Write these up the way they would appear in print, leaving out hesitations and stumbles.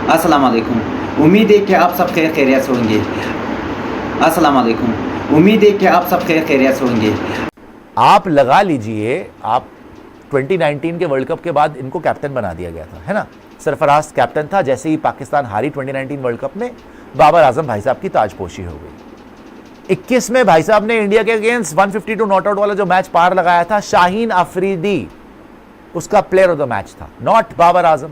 अस्सलाम वालेकुम। उम्मीद है कि आप सब खैर खैरियत से होंगे। अस्सलाम वालेकुम। उम्मीद है कि आप सब खैर खैरियत से होंगे। आप लगा लीजिए, आप 2019 के वर्ल्ड कप के बाद इनको कैप्टन बना दिया गया था, है ना। सरफराज कैप्टन था। जैसे ही पाकिस्तान हारी 2019 वर्ल्ड कप में, बाबर आजम भाई साहब की ताजपोशी हो गई। 21 में भाई साहब ने इंडिया के अगेंस्ट 152 नॉट आउट वाला जो मैच पार लगाया था, शाहीन अफरीदी उसका प्लेयर ऑफ द मैच था, नॉट बाबर आजम।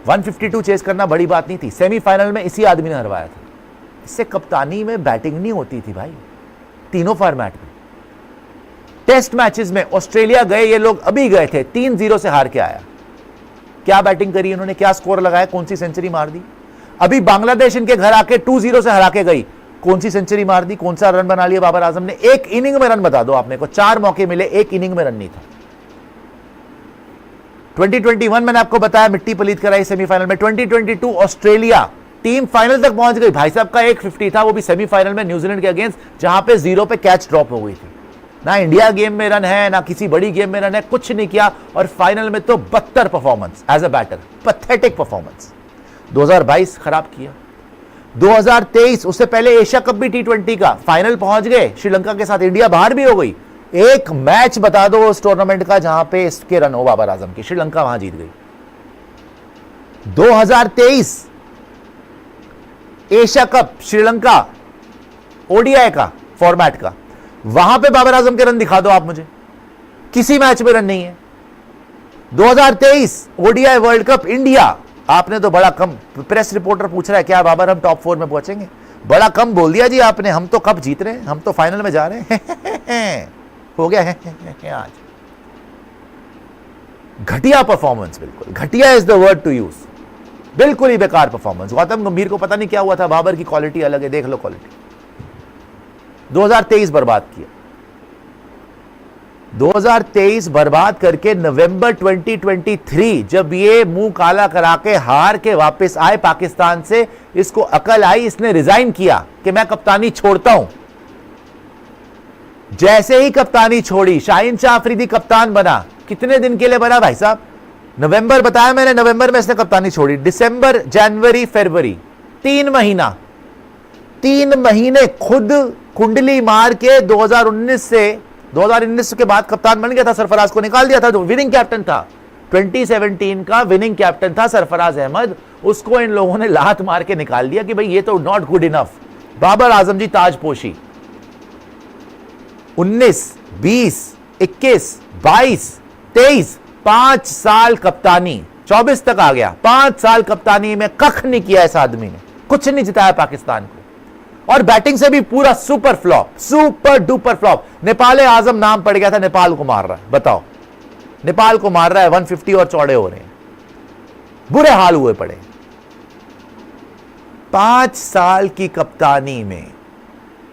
152 चेस करना बड़ी बात नहीं थी। सेमीफाइनल में इसी आदमी ने हरवाया था। इससे कप्तानी में बैटिंग नहीं होती थी भाई, तीनों फॉर्मेट में। टेस्ट मैचेस में ऑस्ट्रेलिया गए, ये लोग अभी गए थे, 3-0 से हार के आया। क्या बैटिंग करी इन्होंने, क्या स्कोर लगाया, कौन सी सेंचुरी मार दी। अभी बांग्लादेश इनके घर आके 2-0 से हरा के गई, कौन सी सेंचुरी मार दी, कौन सा रन बना लिया बाबर आजम ने। एक इनिंग में रन बता दो आपने को, 4 मौके मिले, एक इनिंग में रन नहीं था। 2021 मैंने आपको बताया मिट्टी पलीत कराई सेमीफाइनल में। 2022 ऑस्ट्रेलिया टीम फाइनल तक पहुंच गई। भाई साहब का एक 50 था, वो भी सेमीफाइनल में न्यूजीलैंड के अगेंस्ट, जहां पे 0 पे कैच ड्रॉप हो गई थी। ना इंडिया गेम में रन है, ना किसी बड़ी गेम में रन है, कुछ नहीं किया। और फाइनल में तो बदतर performance as a batter, pathetic performance. 2022 खराब किया। 2023 उससे पहले एशिया कप भी T20 का फाइनल पहुंच गए श्रीलंका के साथ, इंडिया बाहर भी हो गई। एक मैच बता दो उस टूर्नामेंट का जहां पे इसके रन हो बाबर आजम की, श्रीलंका वहां जीत गई। 2023 एशिया कप श्रीलंका ओडीआई का फॉर्मेट का, वहां पे बाबर आजम के रन दिखा दो आप मुझे, किसी मैच में रन नहीं है। 2023 ओडीआई वर्ल्ड कप इंडिया, आपने तो बड़ा कम, प्रेस रिपोर्टर पूछ रहा है क्या बाबर हम टॉप 4 में पहुंचेंगे, बड़ा कम बोल दिया जी आपने। हम तो कब जीत रहे हैं, हम तो फाइनल में जा रहे हैं। हो गया है आज। घटिया परफॉर्मेंस, बिल्कुल घटिया is the word to use, बिल्कुल ही बेकार परफॉर्मेंस। गौतम गंभीर को पता नहीं क्या हुआ था, बाबर की क्वालिटी अलग है, देख लो क्वालिटी। 2023 बर्बाद किया। 2023 बर्बाद करके नवंबर 2023 जब ये मुंह काला करा के हार के वापस आए पाकिस्तान से, इसको अकल आई, इसने रिजाइन किया कि मैं कप्तानी छोड़ता हूं। जैसे ही कप्तानी छोड़ी, शाहीन शाह अफरीदी कप्तान बना। कितने दिन के लिए बना भाई साहब, नवंबर बताया मैंने, नवंबर में इसने कप्तानी छोड़ी। दिसंबर, जनवरी, फरवरी, 3 महीने खुद कुंडली मार के 2019 के बाद कप्तान बन गया था। सरफराज को निकाल दिया था, जो विनिंग कैप्टन था, 2017 का विनिंग कैप्टन था सरफराज अहमद, उसको इन लोगों ने लात मार के निकाल दिया कि भाई ये तो not good enough. Babar Azam जी ताजपोशी 19, 20, 21, 22, 23, 5 साल कप्तानी, 24 तक आ गया। 5 साल कप्तानी में कख नहीं किया इस आदमी ने, कुछ नहीं जिताया पाकिस्तान को। और बैटिंग से भी पूरा super flop, super duper flop. Nepal Azam नाम पड़ गया था, नेपाल को मार रहा है, बताओ नेपाल को मार रहा है, 150 और चौड़े हो रहे हैं, बुरे हाल हुए पड़े। 5 साल की कप्तानी में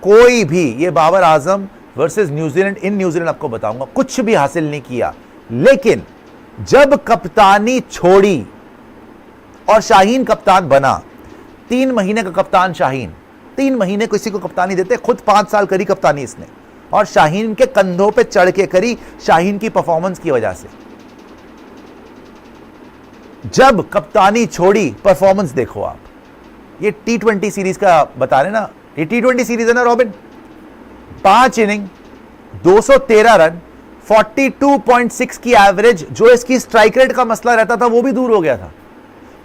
कोई भी, ये Babar Azam versus New Zealand, in New Zealand आपको बताऊंगा, कुछ भी हासिल नहीं किया। लेकिन जब कप्तानी छोड़ी और शाहीन कप्तान बना, 3 महीने का कप्तान शाहीन, 3 महीने किसी को कप्तानी देते, खुद 5 साल करी कप्तानी इसने, और शाहीन के कंधों पे चढ़ के करी, शाहीन की परफॉर्मेंस की वजह से। जब कप्तानी छोड़ी, परफॉर्मेंस देखो आप। ये T20 सीरीज का बता रहे ना, ये T20 सीरीज है ना रॉबिन, 5 इनिंग, 213 रन, 42.6 की एवरेज। जो इसकी स्ट्राइक रेट का मसला रहता था वो भी दूर हो गया था।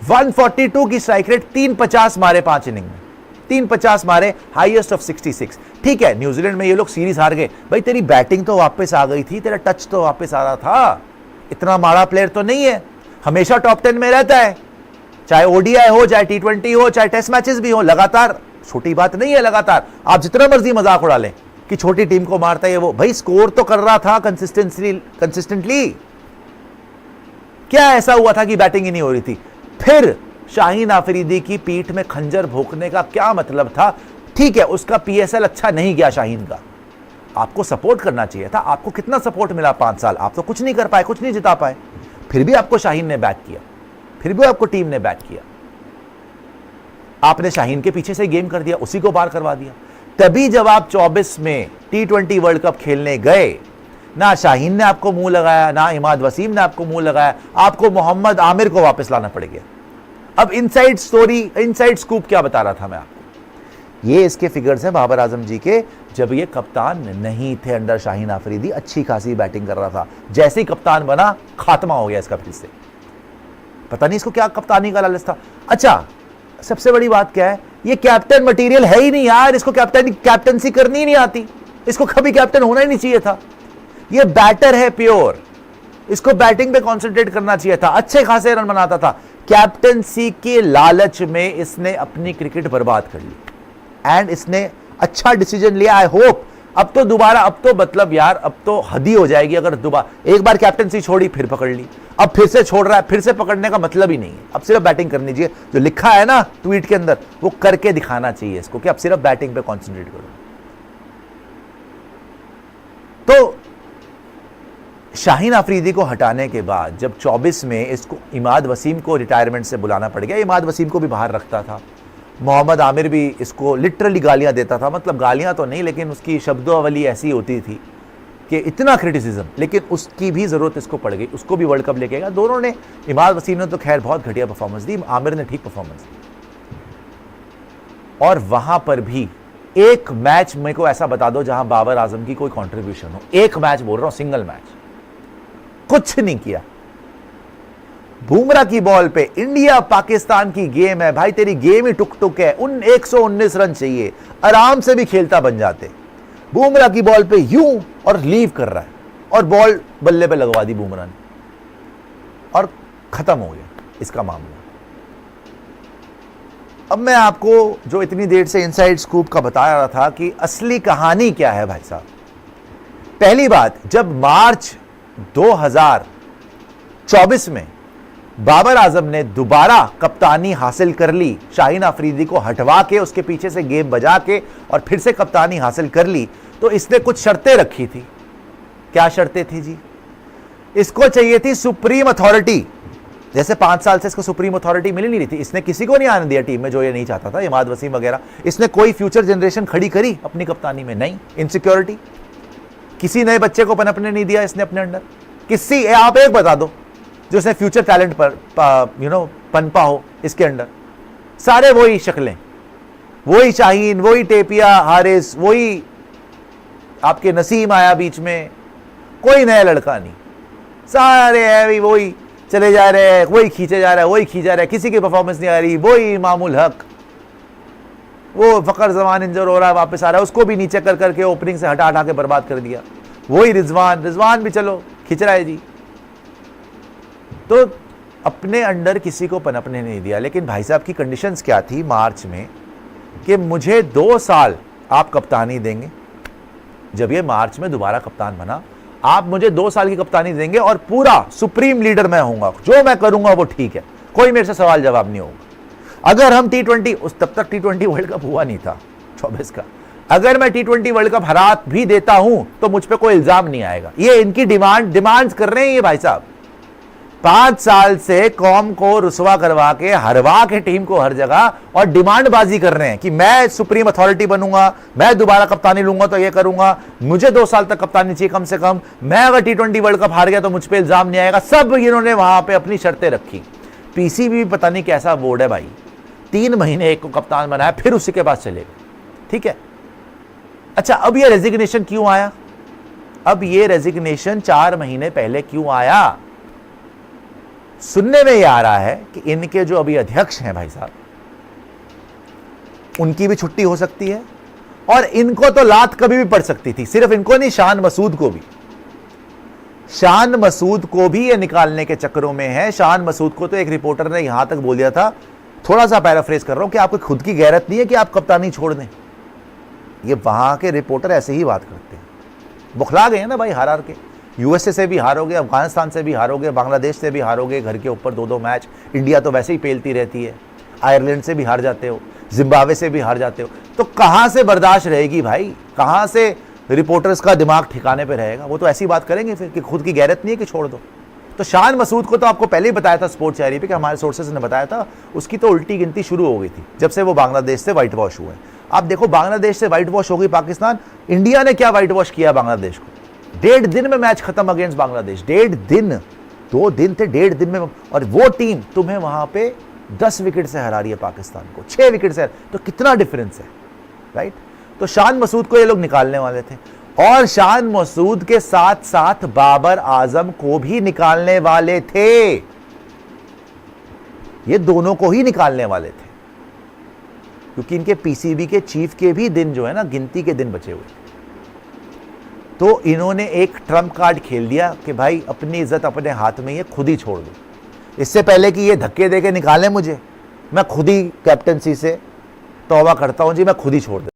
142 की स्ट्राइक रेट, 350 मारे 5 इनिंग में, 350 मारे, हाईएस्ट ऑफ 66। ठीक है, न्यूजीलैंड में ये लोग सीरीज हार गए, भाई तेरी बैटिंग तो वापस आ गई थी, तेरा टच तो वापस आ रहा था, इतना माड़ा प्लेयर तो नहीं है, हमेशा टॉप 10 में रहता है, चाहे ओडीआई हो, चाहे T20 हो, चाहे टेस्ट मैचेस भी हो, लगातार, छोटी बात नहीं है लगातार। आप जितना मर्जी मजाक उड़ा लें कि छोटी टीम को मारता है वो, भाई स्कोर तो कर रहा था कंसिस्टेंटली। क्या ऐसा हुआ था कि बैटिंग ही नहीं हो रही थी? फिर शाहीन अफरीदी की पीठ में खंजर भोंकने का क्या मतलब था? ठीक है, उसका PSL अच्छा नहीं गया शाहीन का, आपको सपोर्ट करना चाहिए था। आपको कितना सपोर्ट मिला 5 साल? आप तो कुछ नहीं कर पाए, कुछ नहीं जिता पाए। फिर भी आपको शाहीन ने बैट किया, फिर भी आपको टीम ने बैट किया। आपने शाहीन के पीछे से गेम कर दिया, उसी को बाहर करवा दिया। तभी जब आप 24 में T20 वर्ल्ड कप खेलने गए, ना शाहीन ने आपको मुंह लगाया, ना इमाद वसीम ने आपको मुंह लगाया, आपको मोहम्मद आमिर को वापस लाना पड़ गया। अब इनसाइड स्टोरी, इनसाइड स्कूप क्या बता रहा था मैं आपको, ये इसके फिगर्स हैं बाबर आजम जी के, जब ये कप्तान नहीं थे अंडर शाहीन आफरीदी, अच्छी खासी बैटिंग कर रहा था। जैसे ही कप्तान बना, खात्मा हो गया इसका फिर से। पता नहीं इसको क्या कप्तानी का लालच था। अच्छा, सबसे बड़ी बात क्या है, ये कैप्टन मटेरियल है ही नहीं यार, इसको कैप्टनसी करनी ही नहीं आती, इसको कभी कैप्टन होना ही नहीं चाहिए था। ये बैटर है प्योर, इसको बैटिंग पे कंसंट्रेट करना चाहिए था, अच्छे खासे रन बनाता था। कैप्टनसी के लालच में इसने अपनी क्रिकेट बर्बाद कर ली एंड इसने अच्छा डिसीजन लिया। आई होप अब तो दोबारा, अब तो मतलब यार अब तो हद ही हो जाएगी अगर दोबारा, एक बार कैप्टनसी छोड़ी फिर पकड़ ली, अब फिर से छोड़ रहा है, फिर से पकड़ने का मतलब ही नहीं है। अब सिर्फ बैटिंग करनी चाहिए, जो लिखा है ना ट्वीट के अंदर वो करके दिखाना चाहिए इसको कि अब सिर्फ बैटिंग पे कॉन्सेंट्रेट करो। तो शाहीन आफरीदी को हटाने के बाद जब 24 में इसको इमाद वसीम को रिटायरमेंट से बुलाना पड़ गया, इमाद वसीम को भी बाहर रखता था, मोहम्मद आमिर भी इसको लिटरली गालियां देता था, मतलब गालियां तो नहीं लेकिन उसकी शब्दावली ऐसी होती थी कि इतना क्रिटिसिज्म, लेकिन उसकी भी जरूरत इसको पड़ गई, उसको भी वर्ल्ड कप लेके गया। दोनों ने, इमाद वसीम ने तो खैर बहुत घटिया परफॉर्मेंस दी, आमिर ने ठीक परफॉर्मेंस दी। और वहां पर भी एक मैच मेरे को ऐसा बता दो जहां बाबर आजम की कोई कंट्रीब्यूशन हो, एक मैच बोल रहा हूं, सिंगल मैच, कुछ नहीं किया। बुमराह की बॉल पे, इंडिया पाकिस्तान की गेम है भाई, तेरी गेम ही टुक टुक है, 119 रन चाहिए, आराम से भी खेलता बन जाते। बुमराह की बॉल पे यूं और लीव कर रहा है और बॉल बल्ले पे लगवा दी बुमराह ने और खत्म हो गया इसका मामला। अब मैं आपको जो इतनी देर से इनसाइड स्कूप का बता रहा था कि असली कहानी क्या है भाई साहब। पहली बात, जब मार्च 2024 में बाबर आजम ने दोबारा कप्तानी हासिल कर ली, शाहीन आफरीदी को हटवा के उसके पीछे से गेम बजा के और फिर से कप्तानी हासिल कर ली, तो इसने कुछ शर्तें रखी थी। क्या शर्तें थी जी? इसको चाहिए थी सुप्रीम अथॉरिटी, जैसे 5 साल से इसको सुप्रीम अथॉरिटी मिल नहीं रही थी, इसने किसी को नहीं आने दिया टीम में जो ये नहीं चाहता था, इमाद वसीम वगैरह। इसने कोई फ्यूचर जनरेशन खड़ी करी अपनी कप्तानी में? नहीं। इनसिक्योरिटी, किसी नए बच्चे को पनपने नहीं दिया इसने अपने अंडर। किसी, आप एक बता दो जो इसने फ्यूचर टैलेंट पर पनपा हो इसके अंडर। सारे वही शक्लें, वही शाहीन, वही टेपिया, हारिस, वही आपके नसीम आया बीच में, कोई नया लड़का नहीं, सारे है वही चले जा रहे हैं, वही खींचे जा रहा है, वही खींचा रहा है, किसी की परफॉर्मेंस नहीं आ रही। वही मामूल हक, वो फकर जमान इंजर हो रहा है, वापस आ रहा है, उसको भी नीचे कर करके ओपनिंग से हटा हटा के बर्बाद कर दिया। वही रिजवान भी चलो खींच रहा है जी। तो अपने अंडर किसी को पनपने नहीं दिया। लेकिन भाई साहब की कंडीशंस क्या थी मार्च में कि मुझे 2 साल आप कप्तानी देंगे। जब ये मार्च में दोबारा कप्तान बना, आप मुझे 2 साल की कप्तानी देंगे और पूरा सुप्रीम लीडर मैं होऊंगा, जो मैं करूंगा वो ठीक है, कोई मेरे से सवाल जवाब नहीं होगा। अगर हम T20, उस तब तक T20 वर्ल्ड कप हुआ नहीं था 24 का, अगर मैं T20 वर्ल्ड कप हरा भी देता हूं तो मुझ पे कोई इल्जाम नहीं आएगा। ये इनकी डिमांड्स कर रहे हैं ये भाई साहब। 5 साल से कौम को रुसवा करवा के, हरवा के टीम को हर जगह, और डिमांडबाजी कर रहे हैं कि मैं सुप्रीम अथॉरिटी बनूंगा, मैं दोबारा कप्तानी लूंगा तो ये करूंगा, मुझे 2 साल तक कप्तानी चाहिए कम से कम, मैं अगर T20 वर्ल्ड कप हार गया तो मुझ पे इल्जाम नहीं आएगा। सब इन्होंने वहां पे अपनी शर्तें रखी। पीसीबी पता नहीं कैसा बोर्ड है भाई, 3 महीने एक को कप्तान बनाया फिर उसी के पास चलेगा, ठीक है। अच्छा, अब ये रेजिग्नेशन क्यों आया? अब ये रेजिग्नेशन 4 महीने पहले क्यों आया? सुनने में यह आ रहा है कि इनके जो अभी अध्यक्ष हैं भाई साहब, उनकी भी छुट्टी हो सकती है और इनको तो लात कभी भी पड़ सकती थी। सिर्फ इनको नहीं, शान मसूद को भी। शान मसूद को भी ये निकालने के चक्करों में है। शान मसूद को तो एक रिपोर्टर ने यहां तक बोल दिया था, थोड़ा सा पैराफ्रेज कर रहा हूं, कि आपको खुद की गैरत नहीं है कि आप कप्तानी छोड़ दें। ये वहां के रिपोर्टर ऐसे ही बात करते हैं। बुखला गए हैं ना भाई, हार हार के। यूएसए से भी हारोगे, अफगानिस्तान से भी हारोगे, बांग्लादेश से भी हारोगे, घर के ऊपर 2-2 मैच। इंडिया तो वैसे ही पेलती रहती है। आयरलैंड से भी हार जाते हो, जिम्बाब्वे से भी हार जाते हो, तो कहां से बर्दाश्त रहेगी भाई? कहां से रिपोर्टर्स का दिमाग ठिकाने पे रहेगा? वो तो ऐसी बात करेंगे फिर कि खुद की गैरत नहीं है कि छोड़ दो। तो शान मसूद को तो आपको पहले ही बताया था स्पोर्ट्स डायरी पे, कि हमारे सोर्सेज ने बताया था, उसकी तो उल्टी गिनती शुरू हो गई थी जब से वो बांग्लादेश से व्हाइट वॉश हुए। आप देखो, बांग्लादेश से व्हाइट वॉश हो गई पाकिस्तान, इंडिया ने क्या व्हाइट वॉश किया बांग्लादेश को? 1.5 दिन में मैच खत्म अगेंस्ट बांग्लादेश। 1.5 दिन, 2 दिन थे, 1.5 दिन में। और वो टीम तुम्हें वहां पे 10 विकेट से हरा रही है पाकिस्तान को, 6 विकेट से, तो कितना डिफरेंस है, राइट? तो शान मसूद को ये लोग निकालने वाले थे, और शान मसूद के साथ साथ बाबर आजम को भी निकालने वाले थे, ये दोनों को ही निकालने वाले थे, क्योंकि इनके पीसीबी के चीफ के भी दिन जो है ना, गिनती के दिन बचे हुए। तो इन्होंने एक ट्रम्प कार्ड खेल दिया कि भाई अपनी इज्जत अपने हाथ में, ये खुद ही छोड़ दो। इससे पहले कि ये धक्के दे के निकालें मुझे, मैं खुद ही कैप्टनसी से तौबा करता हूं जी, मैं खुद ही छोड़ दूं।